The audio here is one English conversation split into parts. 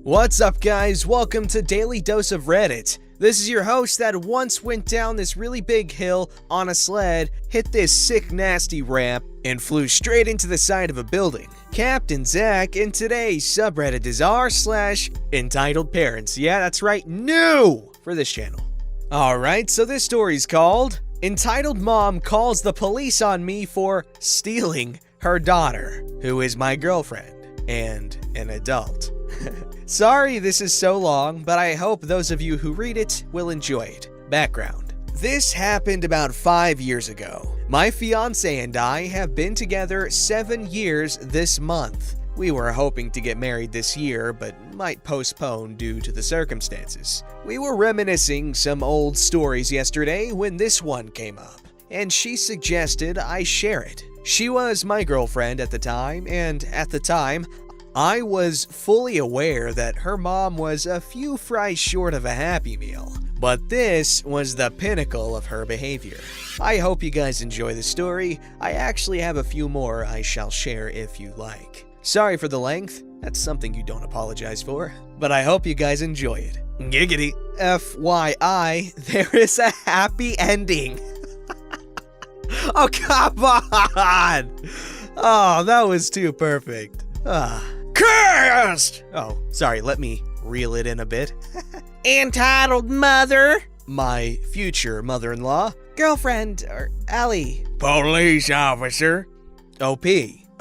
What's up, guys? Welcome to Daily Dose of Reddit. This is your host that once went down this really big hill on a sled, hit this sick nasty ramp, and flew straight into the side of a building. Captain Zach, and today's subreddit is r/EntitleParents. Yeah, that's right, new for this channel. Alright, so this story's called Entitled Mom Calls the Police on Me for Stealing Her Daughter, who is my girlfriend and an adult. Sorry this is so long, but I hope those of you who read it will enjoy it. Background. This happened about 5 years ago. My fiance and I have been together 7 years this month. We were hoping to get married this year, but might postpone due to the circumstances. We were reminiscing some old stories yesterday when this one came up, and she suggested I share it. She was my girlfriend at the time, and at the time, I was fully aware that her mom was a few fries short of a Happy Meal, but this was the pinnacle of her behavior. I hope you guys enjoy the story. I actually have a few more I shall share if you like. Sorry for the length, that's something you don't apologize for, but I hope you guys enjoy it. Giggity. FYI, there is a happy ending. Oh, come on! Oh, that was too perfect. Cursed! Oh, sorry, let me reel it in a bit. Entitled mother. My future mother-in-law. Girlfriend, or Ellie. Police officer. OP,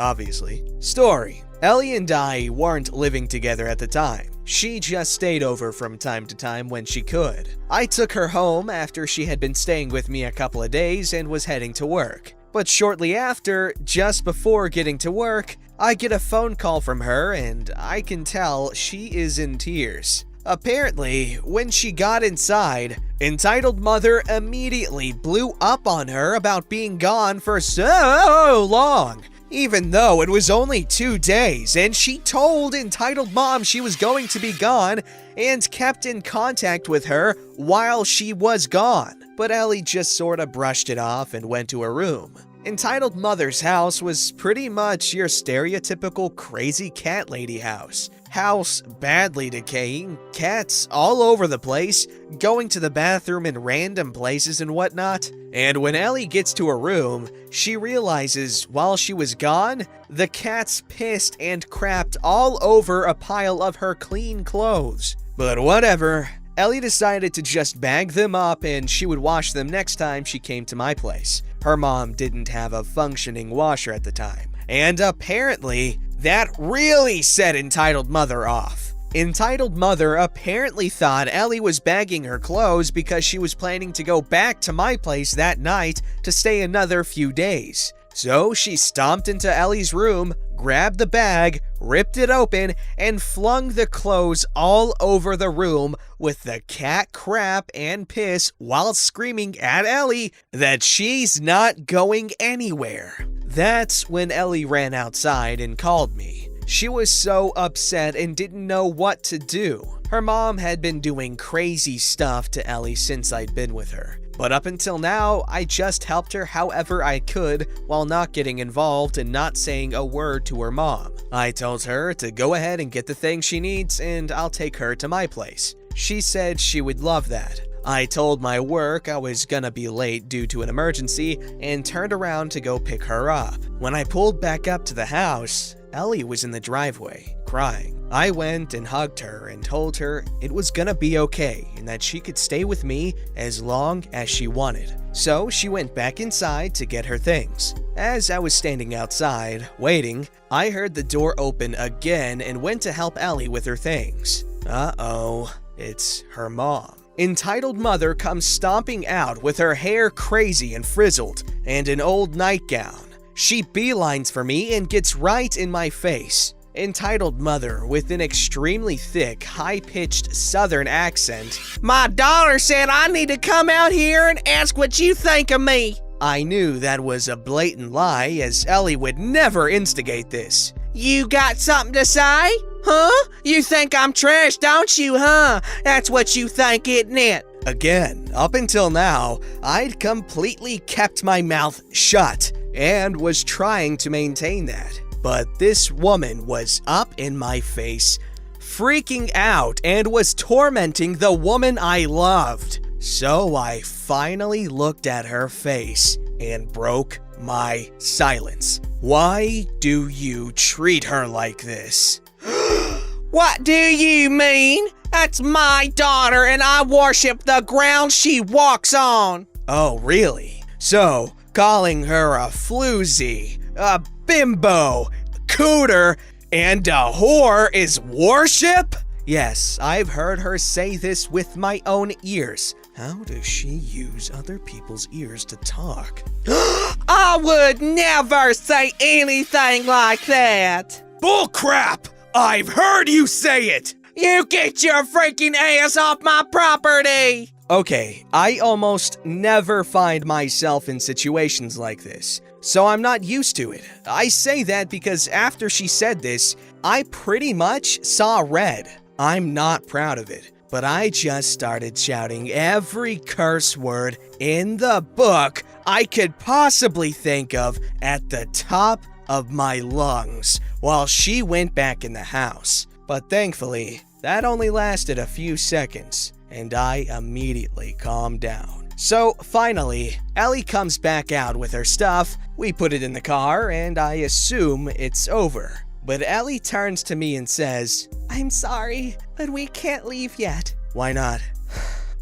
obviously. Story. Ellie and I weren't living together at the time. She just stayed over from time to time when she could. I took her home after she had been staying with me a couple of days and was heading to work. But shortly after, just before getting to work, I get a phone call from her and I can tell she is in tears. Apparently, when she got inside, Entitled Mother immediately blew up on her about being gone for so long. Even though it was only 2 days, and she told Entitled Mom she was going to be gone and kept in contact with her while she was gone. But Ellie just sorta brushed it off and went to her room. Entitled Mother's house was pretty much your stereotypical crazy cat lady house. House badly decaying, cats all over the place, going to the bathroom in random places and whatnot. And when Ellie gets to her room, she realizes while she was gone, the cats pissed and crapped all over a pile of her clean clothes. But whatever, Ellie decided to just bag them up and she would wash them next time she came to my place. Her mom didn't have a functioning washer at the time. And apparently, that really set Entitled Mother off. Entitled Mother apparently thought Ellie was bagging her clothes because she was planning to go back to my place that night to stay another few days. So she stomped into Ellie's room, grabbed the bag, ripped it open, and flung the clothes all over the room with the cat crap and piss while screaming at Ellie that she's not going anywhere. That's when Ellie ran outside and called me. She was so upset and didn't know what to do. Her mom had been doing crazy stuff to Ellie since I'd been with her. But up until now, I just helped her however I could while not getting involved and not saying a word to her mom. I told her to go ahead and get the things she needs and I'll take her to my place. She said she would love that. I told my work I was gonna be late due to an emergency and turned around to go pick her up. When I pulled back up to the house, Ellie was in the driveway, crying. I went and hugged her and told her it was gonna be okay and that she could stay with me as long as she wanted. So she went back inside to get her things. As I was standing outside, waiting, I heard the door open again and went to help Ellie with her things. Uh-oh, it's her mom. Entitled Mother comes stomping out with her hair crazy and frizzled and an old nightgown. She beelines for me and gets right in my face. Entitled Mother, with an extremely thick, high-pitched southern accent. My daughter said I need to come out here and ask what you think of me. I knew that was a blatant lie, as Ellie would never instigate this. You got something to say? Huh? You think I'm trash, don't you, huh? That's what you think, isn't it? Again, up until now, I'd completely kept my mouth shut and was trying to maintain that. But this woman was up in my face, freaking out and was tormenting the woman I loved. So I finally looked at her face and broke my silence. Why do you treat her like this? What do you mean? That's my daughter and I worship the ground she walks on. Oh, really? So, calling her a floozy, a bimbo, cooter, and a whore is worship? Yes, I've heard her say this with my own ears. How does she use other people's ears to talk? I would never say anything like that. Bullcrap! I've heard you say it! You get your freaking ass off my property! Okay, I almost never find myself in situations like this, so I'm not used to it. I say that because after she said this, I pretty much saw red. I'm not proud of it, but I just started shouting every curse word in the book I could possibly think of at the top of my lungs while she went back in the house. But thankfully, that only lasted a few seconds, and I immediately calmed down. So finally, Ellie comes back out with her stuff, we put it in the car, and I assume it's over. But Ellie turns to me and says, I'm sorry, but we can't leave yet. Why not?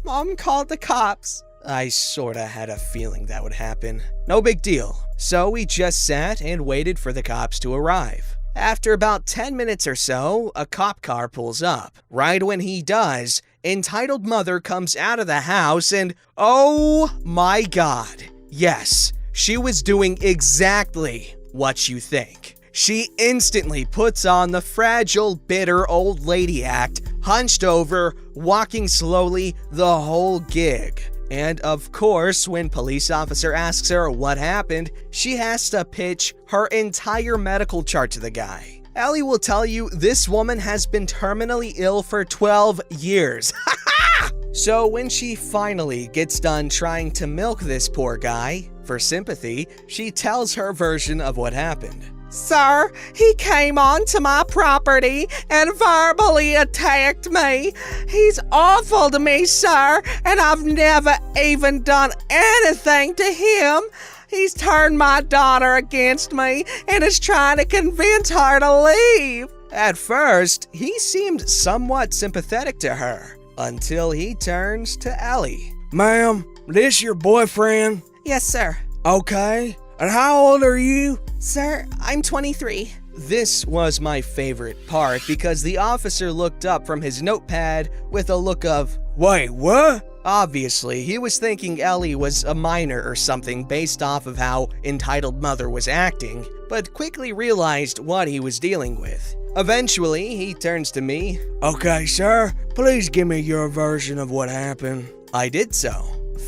Mom called the cops. I sorta had a feeling that would happen. No big deal. So we just sat and waited for the cops to arrive. After about 10 minutes or so, a cop car pulls up. Right when he does, entitled mother comes out of the house and, oh my god, yes, she was doing exactly what you think. She instantly puts on the fragile, bitter old lady act, hunched over, walking slowly the whole gig. And of course, when police officer asks her what happened, she has to pitch her entire medical chart to the guy. Ellie will tell you this woman has been terminally ill for 12 years. So when she finally gets done trying to milk this poor guy for sympathy, she tells her version of what happened. Sir, he came onto my property and verbally attacked me. He's awful to me, sir, and I've never even done anything to him. He's turned my daughter against me and is trying to convince her to leave. At first, he seemed somewhat sympathetic to her, until he turns to Ellie. Ma'am, this your boyfriend? Yes, sir. Okay. And how old are you? Sir, I'm 23. This was my favorite part because the officer looked up from his notepad with a look of, Wait, what? Obviously, he was thinking Ellie was a minor or something based off of how entitled mother was acting, but quickly realized what he was dealing with. Eventually, he turns to me. Okay, sir, please give me your version of what happened. I did so.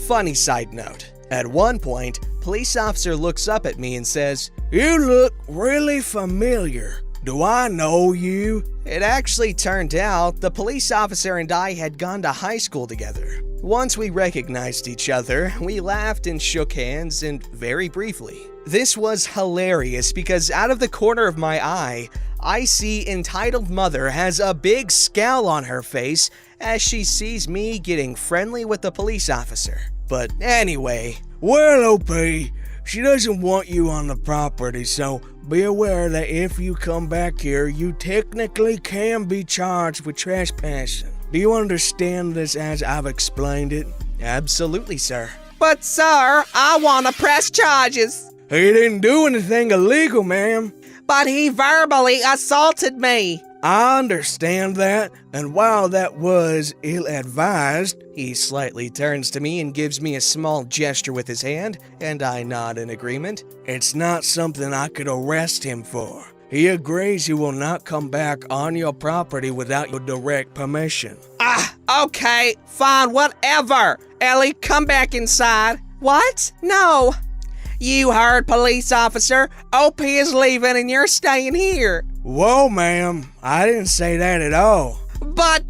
Funny side note. At one point, police officer looks up at me and says, You look really familiar. Do I know you? It actually turned out the police officer and I had gone to high school together. Once we recognized each other, we laughed and shook hands, and very briefly. This was hilarious because out of the corner of my eye, I see entitled mother has a big scowl on her face as she sees me getting friendly with the police officer. But anyway, Well, OP, she doesn't want you on the property, so be aware that if you come back here, you technically can be charged with trespassing. Do you understand this as I've explained it? absolutely, sir. But, sir, I want to press charges. He didn't do anything illegal, ma'am. But he verbally assaulted me. I understand that, and while that was ill-advised, He slightly turns to me and gives me a small gesture with his hand, and I nod in agreement. it's not something I could arrest him for. He agrees he will not come back on your property without your direct permission. Okay, fine, whatever. Ellie, come back inside. What? No. You heard, police officer. OP is leaving and you're staying here. Whoa, ma'am, I didn't say that at all. But,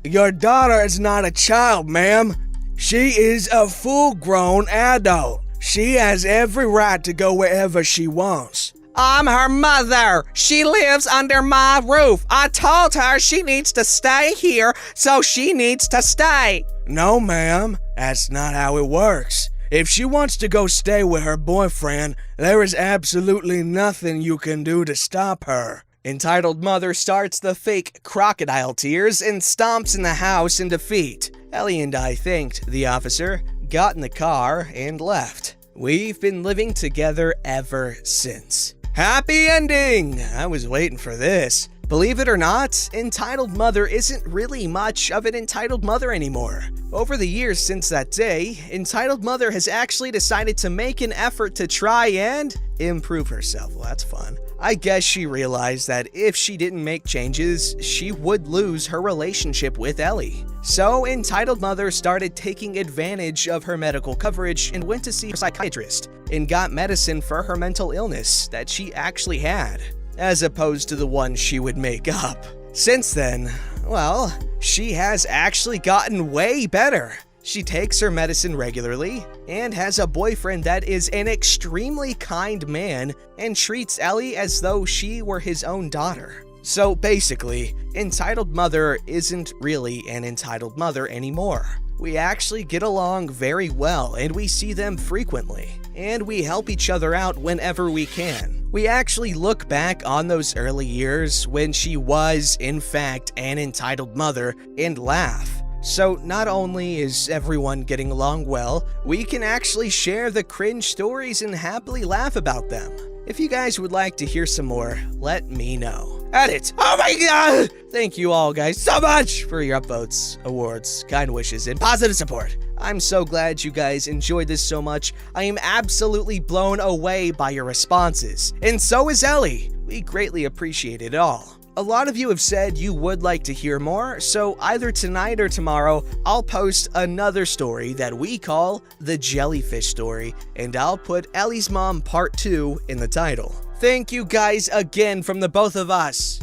Your daughter is not a child, ma'am. She is a full-grown adult. She has every right to go wherever she wants. I'm her mother. She lives under my roof. I told her she needs to stay here, so she needs to stay. No, ma'am, that's not how it works. If she wants to go stay with her boyfriend, there is absolutely nothing you can do to stop her. Entitled mother starts the fake crocodile tears and stomps in the house in defeat. Ellie and I thanked the officer, got in the car, and left. We've been living together ever since. Happy ending! I was waiting for this. Believe it or not, entitled mother isn't really much of an entitled mother anymore. Over the years since that day, entitled mother has actually decided to make an effort to try and improve herself. Well, that's fun. I guess she realized that if she didn't make changes, she would lose her relationship with Ellie. So, entitled mother started taking advantage of her medical coverage and went to see a psychiatrist and got medicine for her mental illness that she actually had, as opposed to the one she would make up. Since then, well, she has actually gotten way better. She takes her medicine regularly and has a boyfriend that is an extremely kind man and treats Ellie as though she were his own daughter. So basically, entitled mother isn't really an entitled mother anymore. We actually get along very well and we see them frequently, and we help each other out whenever we can. We actually look back on those early years when she was, in fact, an entitled mother and laugh. So not only is everyone getting along well, we can actually share the cringe stories and happily laugh about them. If you guys would like to hear some more, let me know. Edit! Oh my god! Thank you all guys so much for your upvotes, awards, kind wishes, and positive support. I'm so glad you guys enjoyed this so much. I am absolutely blown away by your responses. And so is Ellie. We greatly appreciate it all. A lot of you have said you would like to hear more, so either tonight or tomorrow, I'll post another story that we call the Jellyfish Story, and I'll put Ellie's Mom Part 2 in the title. Thank you guys again from the both of us.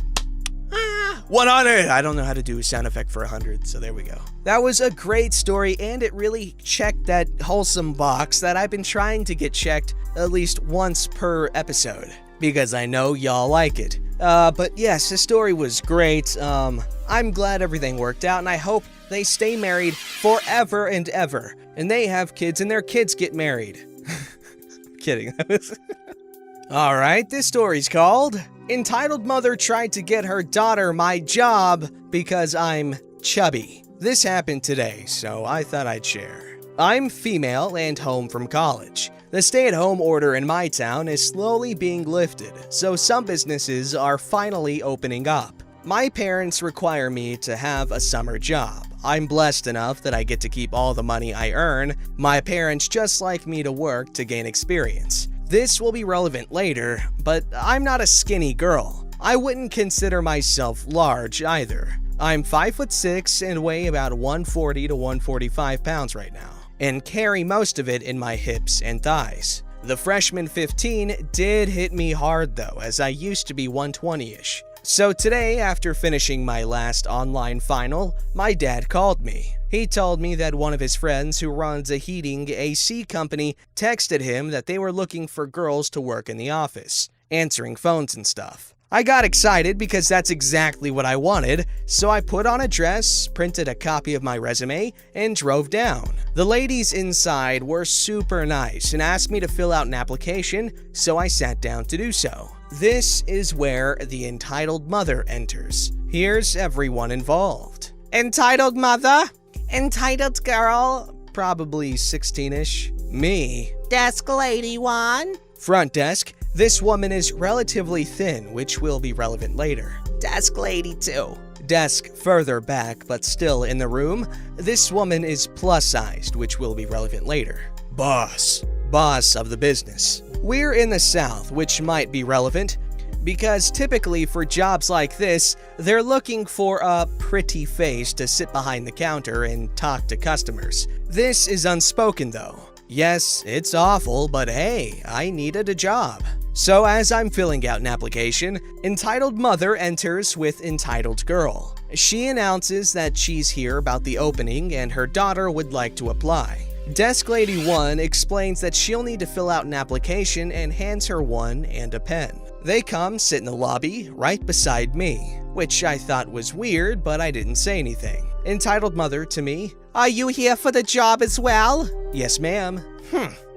100! I don't know how to do a sound effect for 100, so there we go. That was a great story, and it really checked that wholesome box that I've been trying to get checked at least once per episode, because I know y'all like it. But yes, the story was great. I'm glad everything worked out, and I hope they stay married forever and ever. And they have kids, and their kids get married. Kidding. Alright, this story's called Entitled Mother Tried to Get Her Daughter My Job Because I'm Chubby. This happened today, so I thought I'd share. I'm female and home from college. The stay-at-home order in my town is slowly being lifted, so some businesses are finally opening up. My parents require me to have a summer job. I'm blessed enough that I get to keep all the money I earn. My parents just like me to work to gain experience. This will be relevant later, but I'm not a skinny girl. I wouldn't consider myself large either. I'm 5'6" and weigh about 140 to 145 pounds right now, and carry most of it in my hips and thighs. The freshman 15 did hit me hard though, as I used to be 120-ish. So today, after finishing my last online final, my dad called me. He told me that one of his friends who runs a heating AC company texted him that they were looking for girls to work in the office, answering phones and stuff. I got excited because that's exactly what I wanted, so I put on a dress, printed a copy of my resume, and drove down. The ladies inside were super nice and asked me to fill out an application, so I sat down to do so. This is where the entitled mother enters. Here's everyone involved. Entitled mother? Entitled girl? Probably 16-ish. Me. Desk lady one? Front desk. This woman is relatively thin, which will be relevant later. Desk lady two. Desk further back, but still in the room. This woman is plus-sized, which will be relevant later. Boss. Boss of the business. We're in the South, which might be relevant, because typically for jobs like this, they're looking for a pretty face to sit behind the counter and talk to customers. This is unspoken though. Yes, it's awful, but hey, I needed a job. So as I'm filling out an application, entitled mother enters with entitled girl. She announces that she's here about the opening and her daughter would like to apply. Desk Lady 1 explains that she'll need to fill out an application and hands her one and a pen. They come sit in the lobby right beside me, which I thought was weird, but I didn't say anything. Entitled Mother to me, Are you here for the job as well? yes ma'am.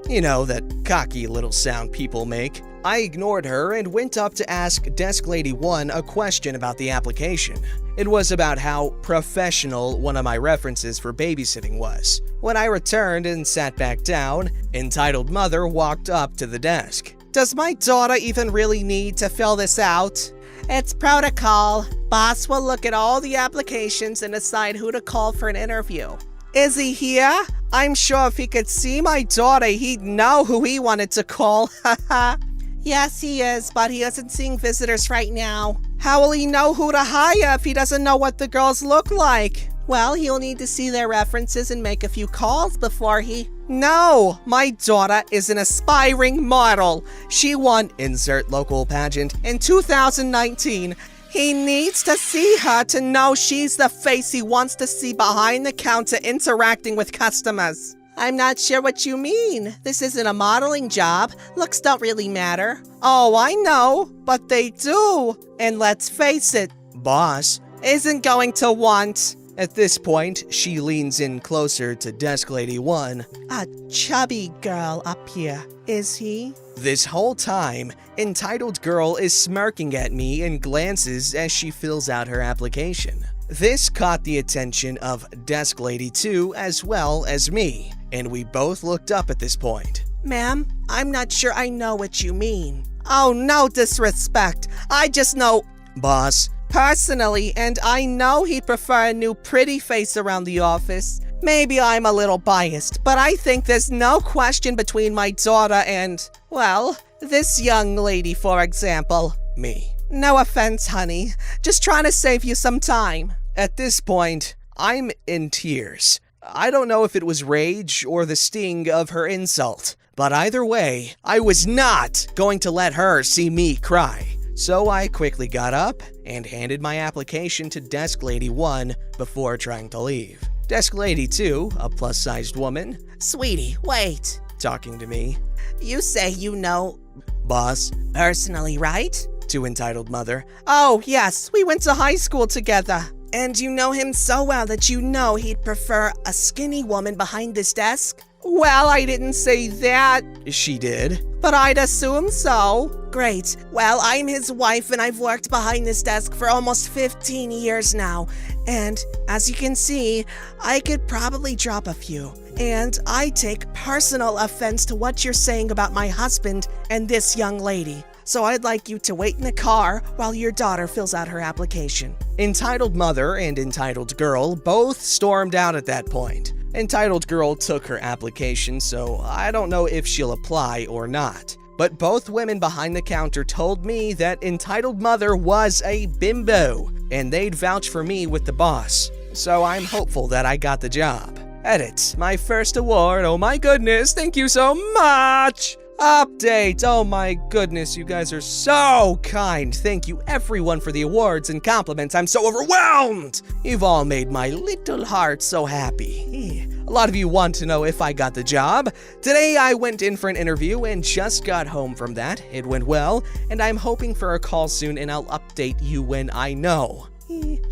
You know, that cocky little sound people make. I ignored her and went up to ask Desk Lady 1 a question about the application. It was about how professional one of my references for babysitting was. When I returned and sat back down, Entitled Mother walked up to the desk. Does my daughter even really need to fill this out? It's protocol. Boss will look at all the applications and decide who to call for an interview. Is he here? I'm sure if he could see my daughter, he'd know who he wanted to call. Haha. Yes, he is, but he isn't seeing visitors right now. How will he know who to hire if he doesn't know what the girls look like? Well, he'll need to see their references and make a few calls before he... No, my daughter is an aspiring model. She won insert local pageant in 2019. He needs to see her to know she's the face he wants to see behind the counter interacting with customers. I'm not sure what you mean. This isn't a modeling job. Looks don't really matter. Oh, I know, but they do. And let's face it, Boss. isn't going to want At this point, she leans in closer to Desk Lady 1. a chubby girl up here, is he? This whole time, Entitled Girl is smirking at me and glances as she fills out her application. This caught the attention of Desk Lady 2 as well as me, and we both looked up at this point. Ma'am, I'm not sure I know what you mean. Oh, no disrespect. I just know Boss. personally, and I know he'd prefer a new pretty face around the office. Maybe I'm a little biased, but I think there's no question between my daughter and, well, this young lady, for example. Me. No offense, honey. Just trying to save you some time. At this point, I'm in tears. I don't know if it was rage or the sting of her insult, but either way, I was not going to let her see me cry. So I quickly got up and handed my application to Desk Lady 1 before trying to leave. Desk Lady 2, a plus-sized woman, Sweetie, wait. talking to me. You say you know Boss, personally, right? to Entitled Mother. Oh, yes, we went to high school together. And you know him so well that you know he'd prefer a skinny woman behind this desk? Well, I didn't say that, She did. but I'd assume so. Great. Well, I'm his wife and I've worked behind this desk for almost 15 years now. And as you can see, I could probably drop a few. And I take personal offense to what you're saying about my husband and this young lady. So I'd like you to wait in the car while your daughter fills out her application. Entitled Mother and Entitled Girl both stormed out at that point. Entitled Girl took her application, so I don't know if she'll apply or not. But both women behind the counter told me that Entitled Mother was a bimbo, and they'd vouch for me with the boss. So I'm hopeful that I got the job. Edit, my first award, oh my goodness, thank you so much! Update, oh my goodness, you guys are so kind. Thank you everyone for the awards and compliments, I'm so overwhelmed! You've all made my little heart so happy. A lot of you want to know if I got the job. Today I went in for an interview and just got home from that. It went well, and I'm hoping for a call soon and I'll update you when I know.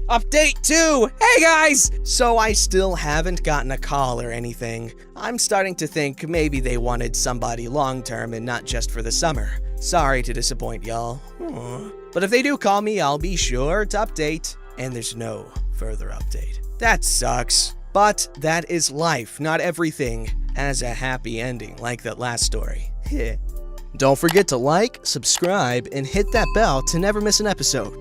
Update 2! Hey guys! So I still haven't gotten a call or anything. I'm starting to think maybe they wanted somebody long-term and not just for the summer. Sorry to disappoint y'all. But if they do call me, I'll be sure to update. And there's no further update. That sucks. But that is life. Not everything has a happy ending like that last story. Don't forget to like, subscribe, and hit that bell to never miss an episode.